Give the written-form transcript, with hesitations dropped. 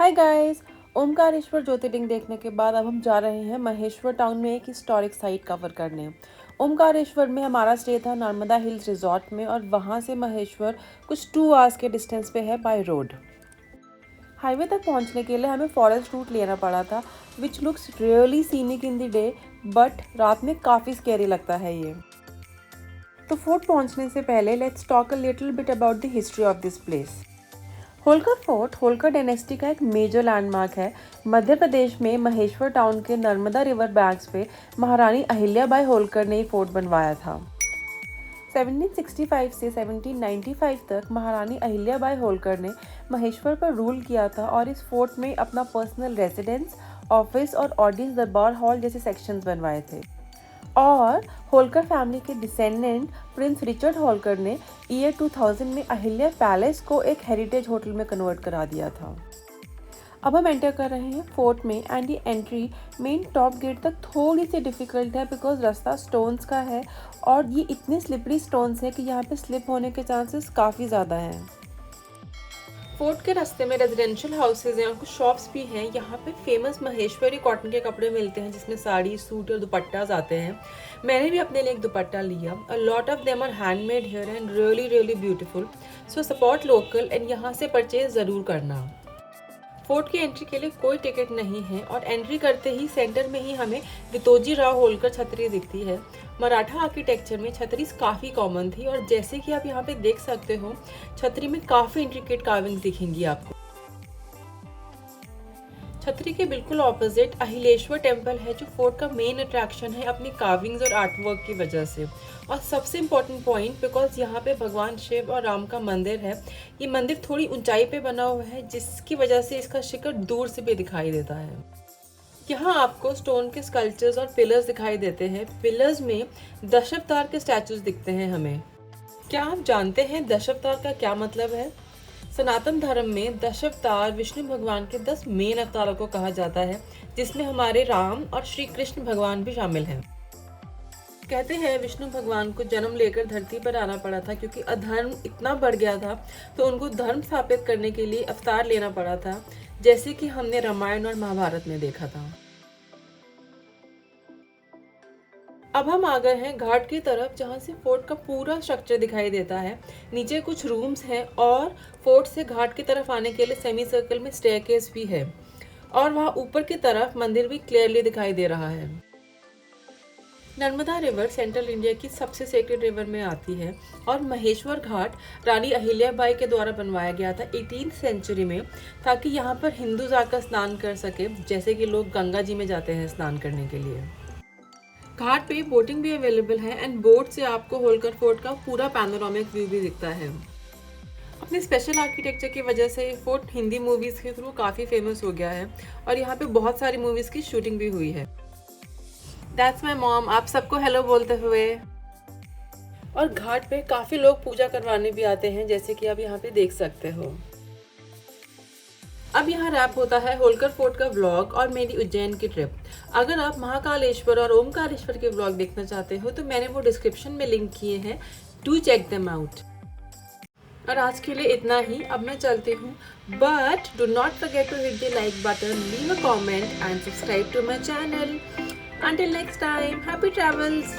Hi guys. Omkareshwar ज्योतिर्लिंग देखने के बाद अब हम जा रहे हैं महेश्वर टाउन में एक हिस्टोरिक साइट कवर करने। ओमकारेश्वर में हमारा स्टे था नर्मदा हिल्स रिजॉर्ट में और वहाँ से महेश्वर कुछ 2 आवर्स के डिस्टेंस पे है बाय रोड। हाईवे तक पहुँचने के लिए हमें फॉरेस्ट रूट लेना पड़ा था which looks really scenic in the day, but रात में काफ़ी स्कैरी लगता है ये। तो फोर्ट पहुँचने से पहले let's talk a little bit about the history of this place. Holkar fort Holkar dynasty का एक मेजर लैंडमार्क है। मध्य प्रदेश में महेश्वर टाउन के नर्मदा रिवर बैंक्स पे महारानी अहिल्याबाई होलकर ने ये फोर्ट बनवाया था। 1765 से 1795 तक महारानी अहिल्याबाई होलकर ने महेश्वर पर रूल किया था और इस फोर्ट में अपना पर्सनल रेजिडेंस, ऑफिस और ऑडियंस दरबार हॉल जैसे सेक्शंस बनवाए थे। और होलकर फैमिली के डिसेंडेंट प्रिंस रिचर्ड होलकर ने ईयर 2000 में अहिल्या पैलेस को एक हेरिटेज होटल में कन्वर्ट करा दिया था। अब हम एंटर कर रहे हैं फोर्ट में एंड ये एंट्री मेन टॉप गेट तक थोड़ी सी डिफ़िकल्ट है बिकॉज रास्ता स्टोन्स का है और ये इतने स्लिपरी स्टोन्स हैं कि यहाँ पे स्लिप होने के चांसेस काफ़ी ज़्यादा हैं। फोर्ट के रास्ते में रेजिडेंशियल हाउसेज हैं और कुछ शॉप्स भी हैं। यहाँ पे फेमस महेश्वरी कॉटन के कपड़े मिलते हैं जिसमें साड़ी, सूट और दुपट्टाज आते हैं। मैंने भी अपने लिए एक दुपट्टा लिया। A lot of them are handmade here and really beautiful, so support local and यहाँ से परचेज ज़रूर करना। फोर्ट की एंट्री के लिए कोई टिकट नहीं है और एंट्री करते ही सेंटर में ही हमें वितोजी राव होलकर छतरी दिखती है। मराठा आर्किटेक्चर में छतरी काफ़ी कॉमन थी और जैसे कि आप यहाँ पे देख सकते हो छतरी में काफ़ी इंट्रिकेट कार्विंग्स दिखेंगी आपको। छतरी के बिल्कुल ऑपोजिट अहिलेश्वर टेम्पल है जो फोर्ट का मेन अट्रैक्शन है अपनी कार्विंग्स और आर्टवर्क की वजह से। और सबसे इम्पोर्टेंट पॉइंट बिकॉज यहाँ पे भगवान शिव और राम का मंदिर है। ये मंदिर थोड़ी ऊंचाई पे बना हुआ है जिसकी वजह से इसका शिखर दूर से भी दिखाई देता है। यहाँ आपको स्टोन के स्कल्पचर्स और पिलर्स दिखाई देते हैं। पिलर्स में दशावतार के स्टैचूज दिखते हैं हमें। क्या आप जानते हैं दशावतार का क्या मतलब है? सनातन धर्म में दशावतार विष्णु भगवान के 10 मेन अवतारों को कहा जाता है जिसमें हमारे राम और श्री कृष्ण भगवान भी शामिल हैं। कहते हैं विष्णु भगवान को जन्म लेकर धरती पर आना पड़ा था क्योंकि अधर्म इतना बढ़ गया था तो उनको धर्म स्थापित करने के लिए अवतार लेना पड़ा था, जैसे कि हमने रामायण और महाभारत में देखा था। अब हम आ गए हैं घाट की तरफ जहाँ से फोर्ट का पूरा स्ट्रक्चर दिखाई देता है। नीचे कुछ रूम्स हैं और फोर्ट से घाट की तरफ आने के लिए सेमी सर्कल में स्टेयरकेस भी है और वहाँ ऊपर की तरफ मंदिर भी क्लियरली दिखाई दे रहा है। नर्मदा रिवर सेंट्रल इंडिया की सबसे सेक्रेड रिवर में आती है और महेश्वर घाट रानी अहिल्याबाई के द्वारा बनवाया गया था 18th सेंचुरी में ताकि यहाँ पर हिंदू जाकर स्नान कर सके, जैसे कि लोग गंगा जी में जाते हैं स्नान करने के लिए। घाट पे बोटिंग भी अवेलेबल है एंड बोट से आपको होलकर फोर्ट का पूरा पैनोरामिक व्यू भी दिखता है। अपने स्पेशल आर्किटेक्चर की वजह से ये फोर्ट हिंदी मूवीज़ के थ्रू काफ़ी फेमस हो गया है और यहाँ पे बहुत सारी मूवीज़ की शूटिंग भी हुई है। दैट्स माई मॉम आप सबको हेलो बोलते हुए। और घाट पे काफ़ी लोग पूजा करवाने भी आते हैं जैसे कि आप यहाँ पे देख सकते हो। अब यहाँ रैप होता है होलकर फोर्ट का व्लॉग और मेरी उज्जैन की ट्रिप। अगर आप महाकालेश्वर और ओमकारेश्वर के व्लॉग देखना चाहते हो तो मैंने वो डिस्क्रिप्शन में लिंक किए हैं, डू चेक देम आउट। और आज के लिए इतना ही, अब मैं चलती हूँ, but do not forget to hit the like button, leave a comment and subscribe to my channel. Until next time, happy travels!